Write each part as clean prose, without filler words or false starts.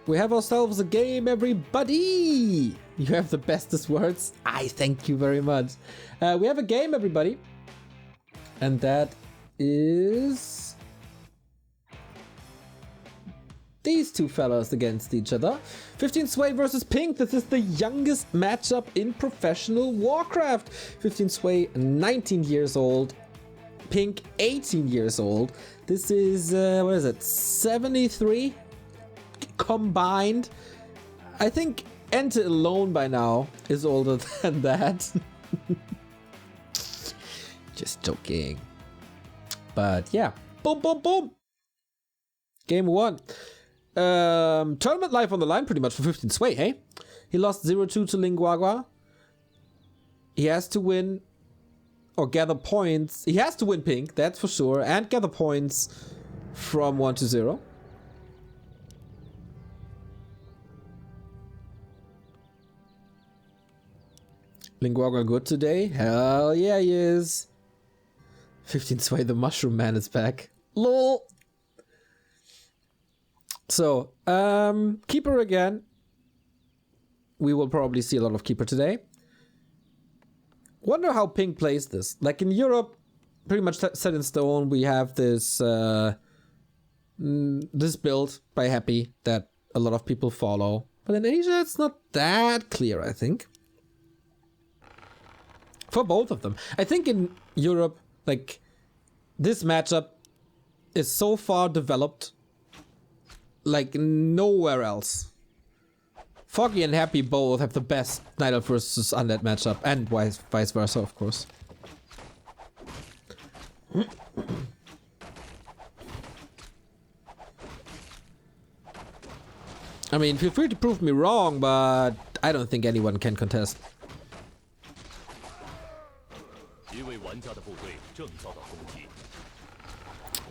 We have ourselves a game, everybody! You have the bestest words. I thank you very much. We have a game, everybody. And that is these two fellas against each other. 15 Sway versus Pink. This is the youngest matchup in professional Warcraft. 15 Sway, 19 years old. Pink, 18 years old. This is, what is it, 73 combined? I think Enter alone by now is older than that. Just joking. But yeah, boom, boom, boom. Game 1. Tournament life on the line pretty much for 15 Sway, hey? He lost 0-2 to Linguagua. He has to win or gather points. He has to win Pink, that's for sure, and gather points from 1-0. Linguagua good today? Hell yeah, he is. 15 Sway, the Mushroom Man is back. LOL. So, Keeper again. We will probably see a lot of Keeper today. Wonder how Pink plays this. Like in Europe, pretty much set in stone, we have this this build by Happy that a lot of people follow. But in Asia, it's not that clear, I think. For both of them. I think in Europe, like, this matchup is so far developed like nowhere else. Foggy and Happy both have the best Night Elf versus Undead matchup, and vice versa, of course. I mean, feel free to prove me wrong, but I don't think anyone can contest.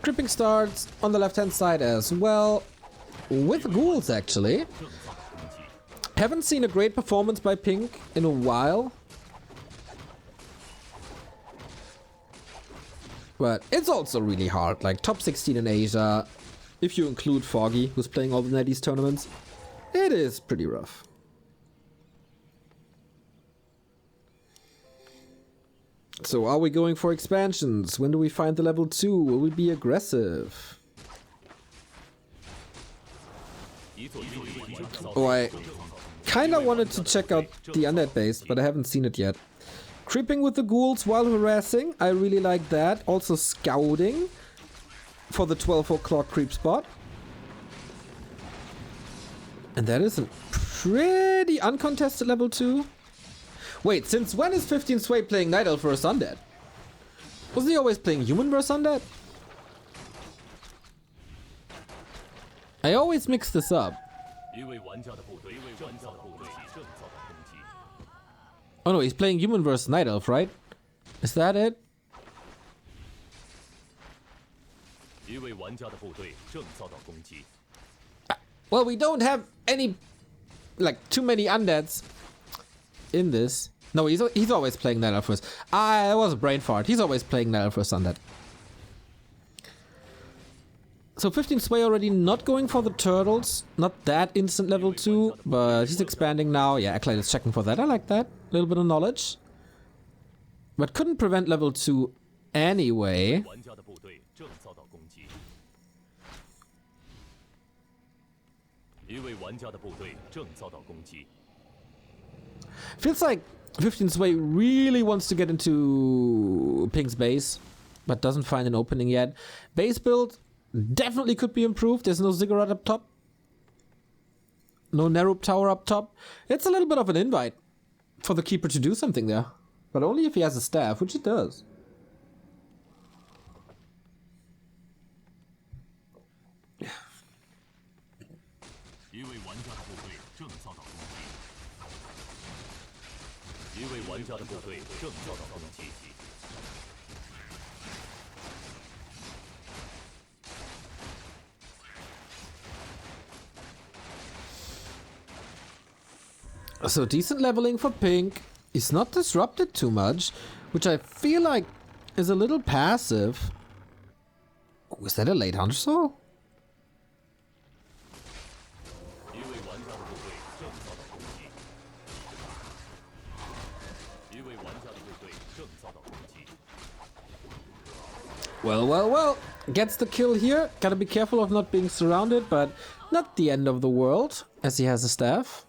Cripping starts on the left-hand side as well, with ghouls actually. Haven't seen a great performance by Pink in a while. But it's also really hard, like top 16 in Asia, if you include Foggy, who's playing all the NetEase tournaments. It is pretty rough. So are we going for expansions? When do we find the level 2? Will we be aggressive? Oh, I kinda wanted to check out the Undead base, but I haven't seen it yet. Creeping with the ghouls while harassing, I really like that. Also scouting for the 12 o'clock creep spot. And that is a pretty uncontested level 2. Wait, since when is 15 Sway playing Night Elf vs Undead? Wasn't he always playing Human vs Undead? I always mix this up. Oh no, he's playing Human vs Night Elf, right? Is that it? Well, we don't have any, like, too many undeads in this. No, he's always playing Night Elf first. That was a brain fart. He's always playing Night Elf first Undead. So 15 Sway already not going for the turtles. Not that instant level 2, but he's expanding now. Yeah, Acolyte is checking for that. I like that. A little bit of knowledge. But couldn't prevent level 2 anyway. Feels like 15 Sway really wants to get into Pink's base, but doesn't find an opening yet. Base build definitely could be improved. There's no ziggurat up top. No Nerup tower up top. It's a little bit of an invite for the Keeper to do something there. But only if he has a staff, which he does. So decent leveling for Pink. He's not disrupted too much, which I feel like is a little passive. Oh, is that a late Hunter Soul? Well, well, well. Gets the kill here. Gotta be careful of not being surrounded, but not the end of the world, as he has a staff.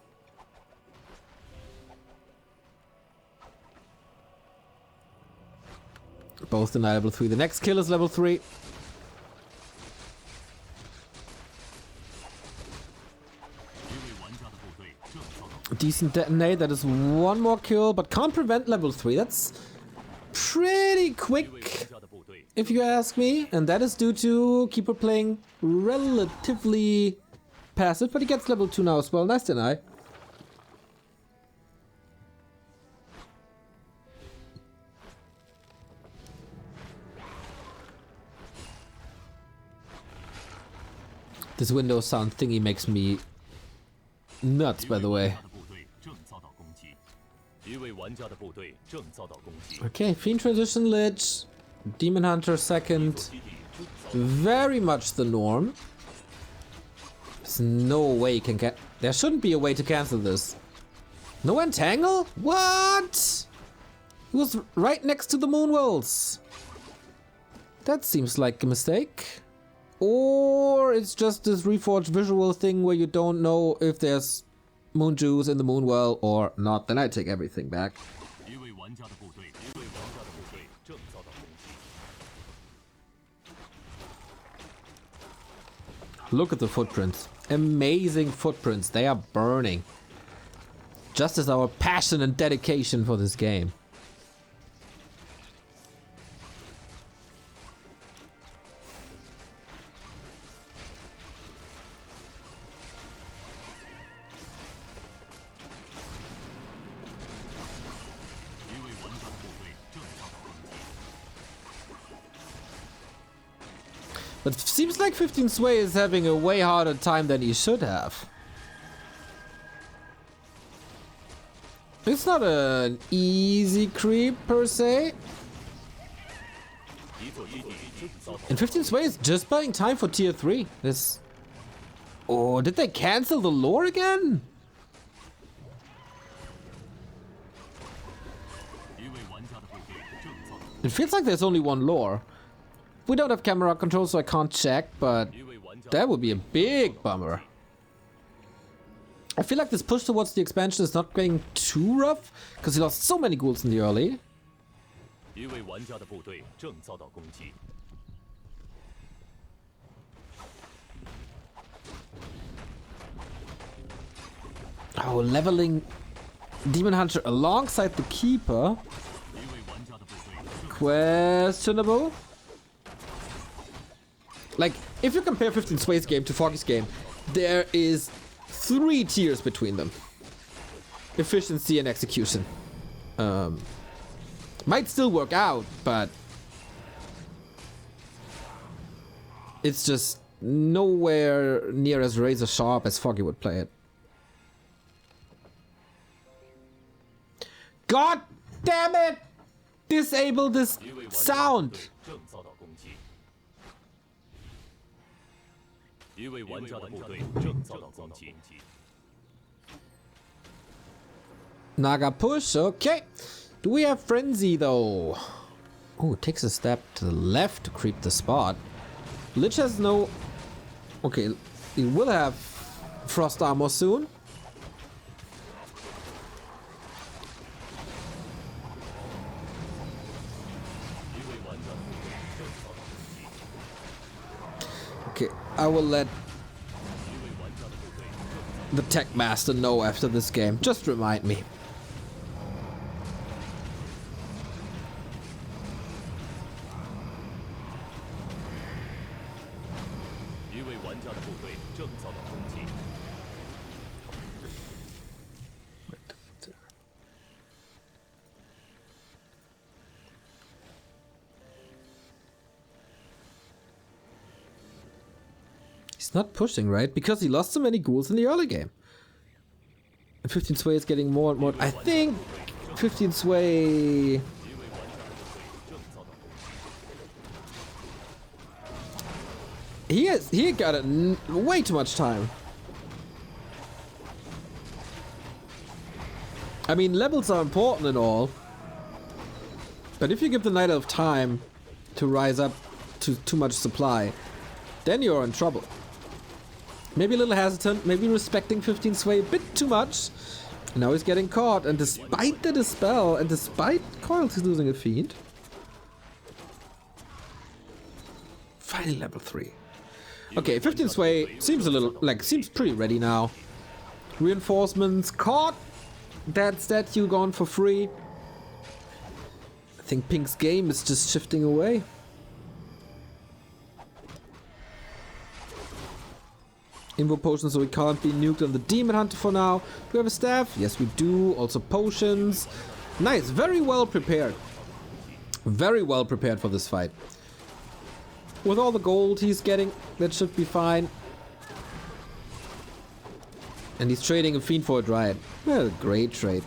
Both deny level 3. The next kill is level 3. Decent detonate. That is one more kill, but can't prevent level 3. That's pretty quick, if you ask me. And that is due to Keeper playing relatively passive, but he gets level 2 now as well. Nice deny. This Windows sound thingy makes me nuts, by the way. Okay, Fiend Transition Lich, Demon Hunter second. Very much the norm. There's no way you can get. There shouldn't be a way to cancel this. No entangle? What? He was right next to the Moon Worlds. That seems like a mistake. Or it's just this Reforged visual thing where you don't know if there's Moon Juice in the Moon Well or not. Then I take everything back. Look at the footprints. Amazing footprints. They are burning. Just as our passion and dedication for this game. But it seems like 15 Sway is having a way harder time than he should have. It's not an easy creep per se. And 15 Sway is just buying time for tier 3. This. Oh, did they cancel the lore again? It feels like there's only one lore. We don't have camera control, so I can't check, but that would be a big bummer. I feel like this push towards the expansion is not going too rough, because he lost so many ghouls in the early. Oh, leveling Demon Hunter alongside the Keeper. Questionable. Like, if you compare 15 Sway's game to Foggy's game, there is 3 tiers between them. Efficiency and execution. Might still work out, but it's just nowhere near as razor sharp as Foggy would play it. God damn it! Disable this sound! Naga push, okay. Do we have Frenzy though? Oh, it takes a step to the left to creep the spot. Lich has no... Okay, he will have Frost Armor soon. Okay, I will let the Tech Master know after this game. Just remind me. He's not pushing, right? Because he lost so many ghouls in the early game. And 15 Sway is getting more and more... I think 15 Sway... He got way too much time. I mean, levels are important and all, but if you give the Night Elf time to rise up to too much supply, then you're in trouble. Maybe a little hesitant, maybe respecting 15 Sway a bit too much. And now he's getting caught, and despite the Dispel, and despite Coils, he's losing a Fiend. Finally level 3. Okay, 15 Sway seems a little, seems pretty ready now. Reinforcements caught. That statue gone for free. I think Pink's game is just shifting away. Invo potions, so we can't be nuked on the Demon Hunter for now. Do we have a staff? Yes, we do. Also potions. Nice, very well prepared. Very well prepared for this fight. With all the gold he's getting, that should be fine. And he's trading a Fiend for a Dryad. Well, great trade.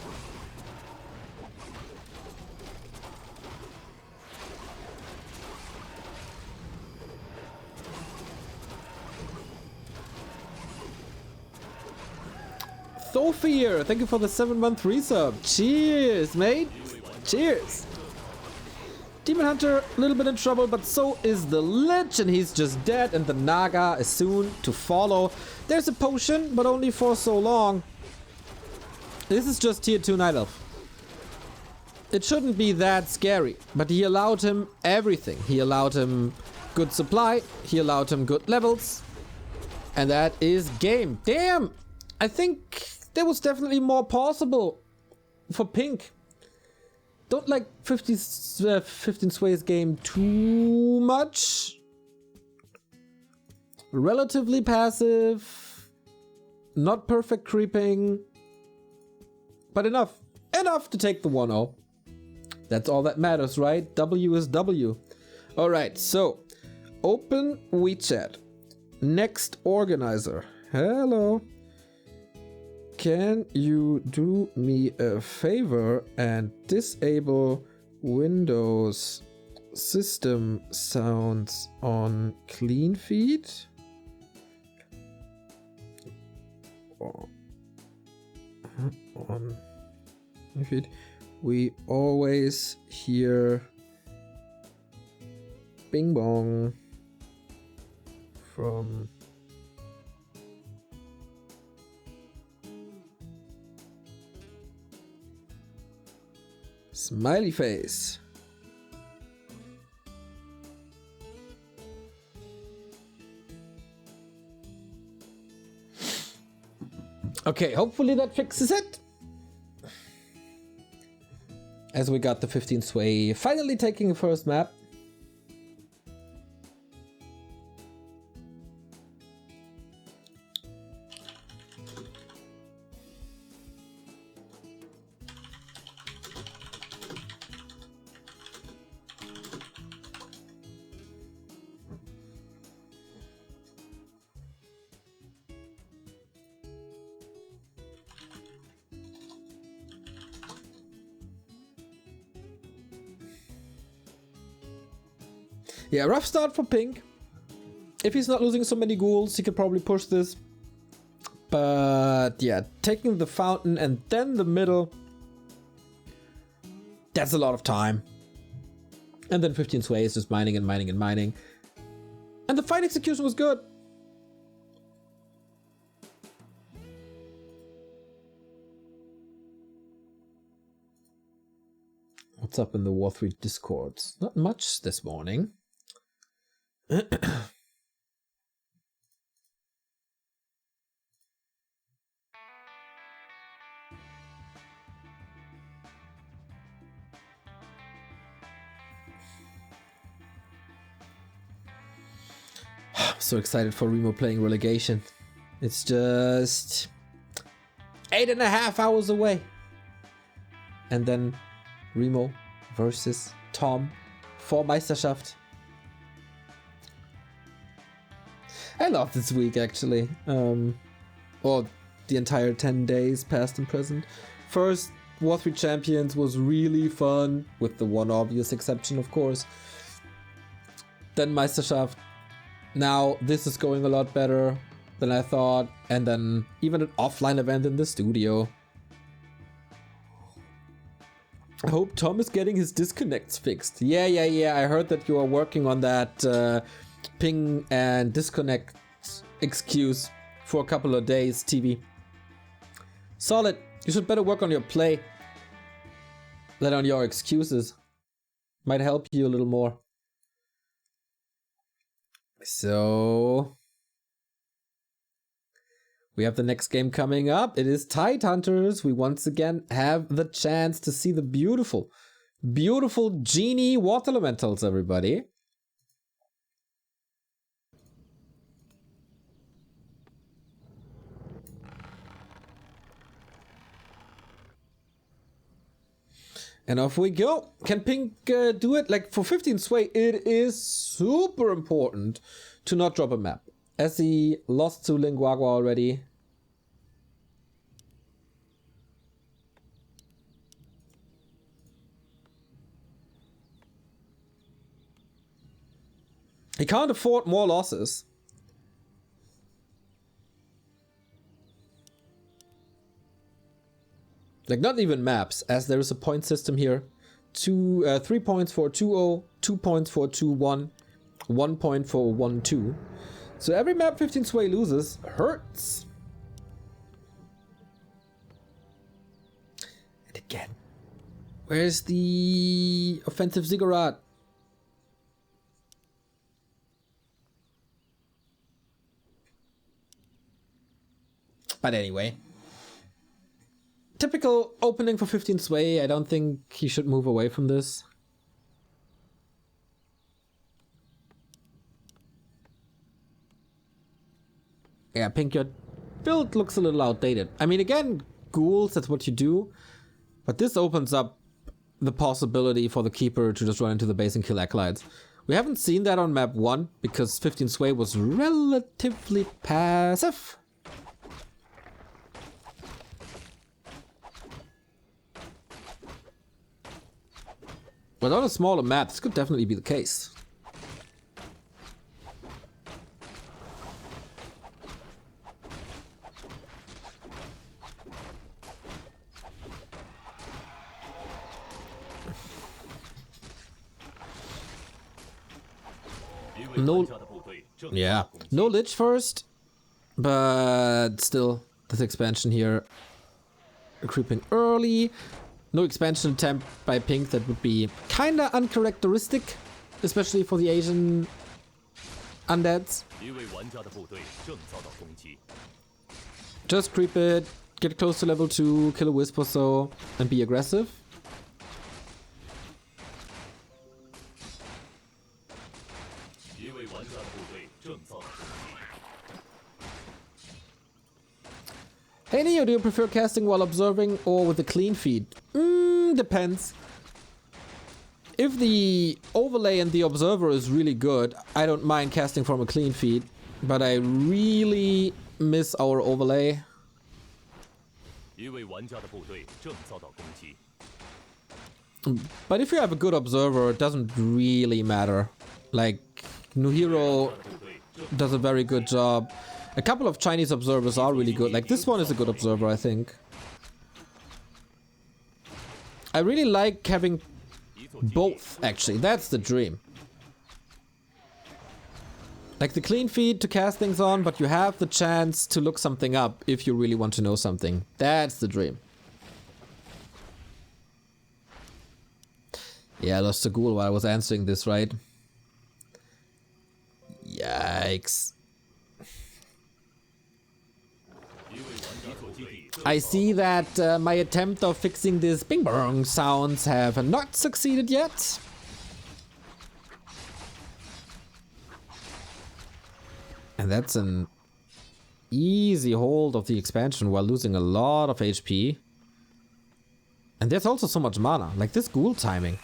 Thofier, thank you for the 7-month resub. Cheers, mate. Cheers. Demon Hunter, a little bit in trouble, but so is the Lich, and he's just dead, and the Naga is soon to follow. There's a potion, but only for so long. This is just tier 2 Night Elf. It shouldn't be that scary, but he allowed him everything. He allowed him good supply, he allowed him good levels, and that is game. Damn! I think there was definitely more possible for Pink. Don't like 15 Sway's game too much. Relatively passive. Not perfect creeping. But enough. Enough to take the 1-0. That's all that matters, right? W is W. Alright, so. Open WeChat. Next organizer. Hello. Can you do me a favor and disable Windows system sounds on clean feed? On feed. We always hear bing bong from smiley face. Okay, hopefully that fixes it. As we got the 15 Sway finally taking the first map. Yeah, rough start for Pink. If he's not losing so many ghouls, he could probably push this. But yeah, taking the fountain and then the middle, that's a lot of time. And then 15 Sway is just mining and mining and mining. And the fight execution was good. What's up in the War 3 Discords? Not much this morning. I'm so excited for Remo playing relegation. It's just 8.5 hours away. And then Remo versus Tom for Meisterschaft. I love this week actually. Or the entire 10 days, past and present. First, War 3 Champions was really fun, with the one obvious exception, of course. Then Meisterschaft. Now this is going a lot better than I thought. And then even an offline event in the studio. I hope Tom is getting his disconnects fixed. Yeah. I heard that you are working on that ping and disconnect excuse for a couple of days, TV. Solid. You should better work on your play than on your excuses. Might help you a little more. So we have the next game coming up. It is Tide Hunters. We once again have the chance to see the beautiful, beautiful genie water elementals, everybody. And off we go. Can Pink do it? Like for 15 Sway, it is super important to not drop a map. As he lost to Linguagua already. He can't afford more losses. Like not even maps, as there is a point system here. 3 points for 2-0, 2 points for 2-1, 1 point for 1-2. So every map 15 Sway loses hurts. And again, where's the offensive ziggurat? But anyway. Typical opening for 15 Sway. I don't think he should move away from this. Yeah, Pink, your build looks a little outdated. I mean, again, ghouls, that's what you do. But this opens up the possibility for the Keeper to just run into the base and kill Acolytes. We haven't seen that on map 1 because 15 Sway was relatively passive. But on a smaller map, this could definitely be the case. No, yeah, no Lich first, but still, this expansion here creeping early. No expansion attempt by Pink, that would be kinda uncharacteristic, especially for the Asian undeads. Just creep it, get close to level 2, kill a wisp or so, and be aggressive. Hey Neo, do you prefer casting while observing or with a clean feed? Depends. If the overlay and the observer is really good, I don't mind casting from a clean feed, but I really miss our overlay. But if you have a good observer, it doesn't really matter. Like, Nuhiro does a very good job. A couple of Chinese observers are really good. Like, this one is a good observer, I think. I really like having both, actually. That's the dream. Like the clean feed to cast things on, but you have the chance to look something up if you really want to know something. That's the dream. Yeah, I lost a ghoul while I was answering this, right? Yikes. I see that my attempt of fixing these bing bong sounds have not succeeded yet. And that's an easy hold of the expansion while losing a lot of HP. And there's also so much mana, like this ghoul timing.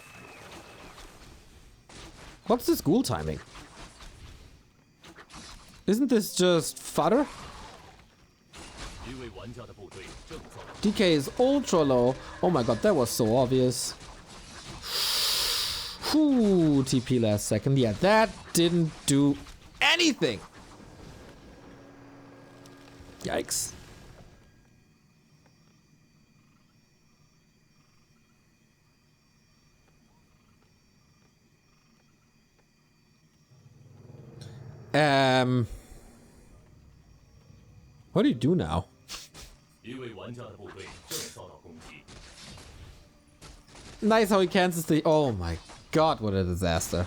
What's this ghoul timing? Isn't this just fodder? DK is ultra low. Oh my god, that was so obvious. Whew, TP last second. Yeah, that didn't do anything. Yikes. What do you do now? Nice how he cancels the... Oh my god, what a disaster.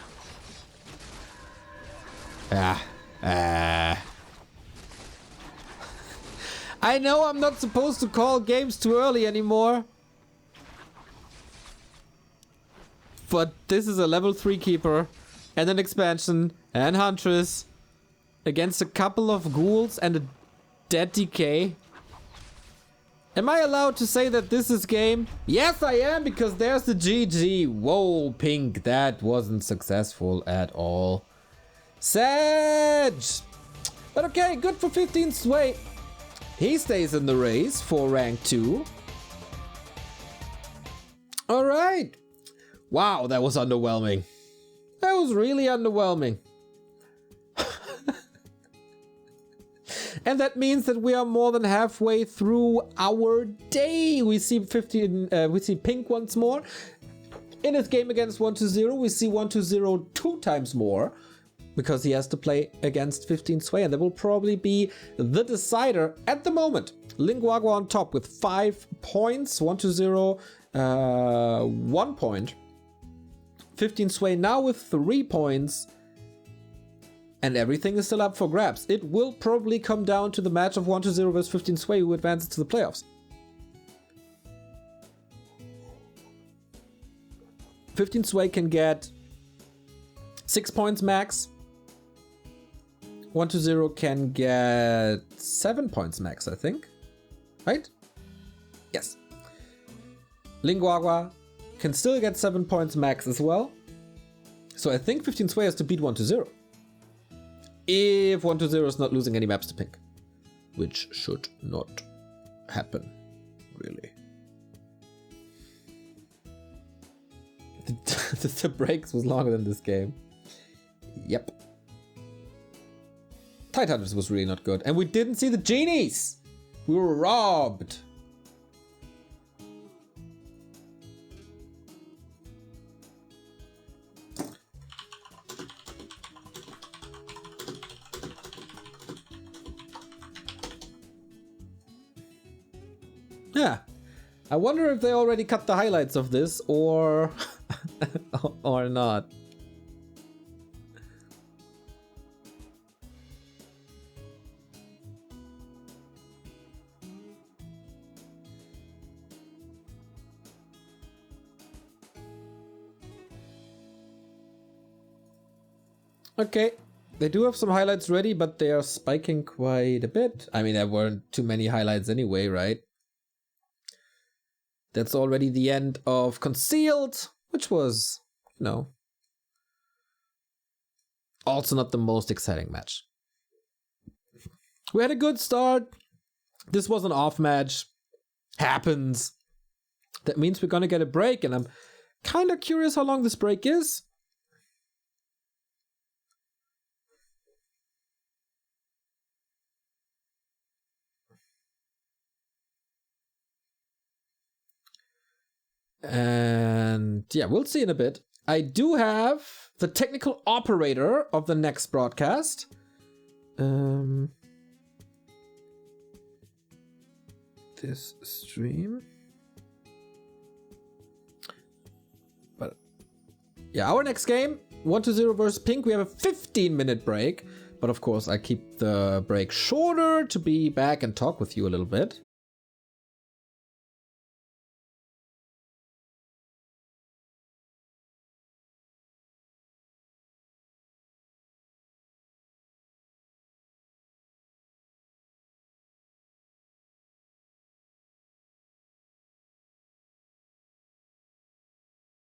I know I'm not supposed to call games too early anymore. But this is a level 3 keeper and an expansion and Huntress against a couple of ghouls and a dead DK. Am I allowed to say that this is game? Yes, I am, because there's the GG. Whoa, Pink, that wasn't successful at all. Sag! But okay, good for 15 Sway. He stays in the race for rank 2. Alright. Wow, that was underwhelming. That was really underwhelming. And that means that we are more than halfway through our day. We see we see Pink once more. In his game against 120, we see 120 2 times more. Because he has to play against 15 Sway, and that will probably be the decider at the moment. Linguagua on top with 5 points. 120, 1 point. 15 Sway now with 3 points. And everything is still up for grabs. It will probably come down to the match of 120 versus 15 Sway, who advances to the playoffs. 15 Sway can get 6 points max. 120 can get 7 points max, I think. Right? Yes. Linguagua can still get 7 points max as well. So I think 15 Sway has to beat 120. If 120 is not losing any maps to Pink. Which should not happen, really. The breaks was longer than this game. Yep. Tidehunter's was really not good. And we didn't see the genies! We were robbed! Yeah. I wonder if they already cut the highlights of this or... or not. Okay, they do have some highlights ready, but they are spiking quite a bit. I mean, there weren't too many highlights anyway, right? That's already the end of Concealed, which was, you know, also not the most exciting match. We had a good start. This was an off match. Happens. That means we're gonna get a break, and I'm kind of curious how long this break is. And yeah, we'll see in a bit. I do have the technical operator of the next broadcast. This stream. But yeah, our next game, 120 versus Pink. We have a 15-minute break. But of course, I keep the break shorter to be back and talk with you a little bit.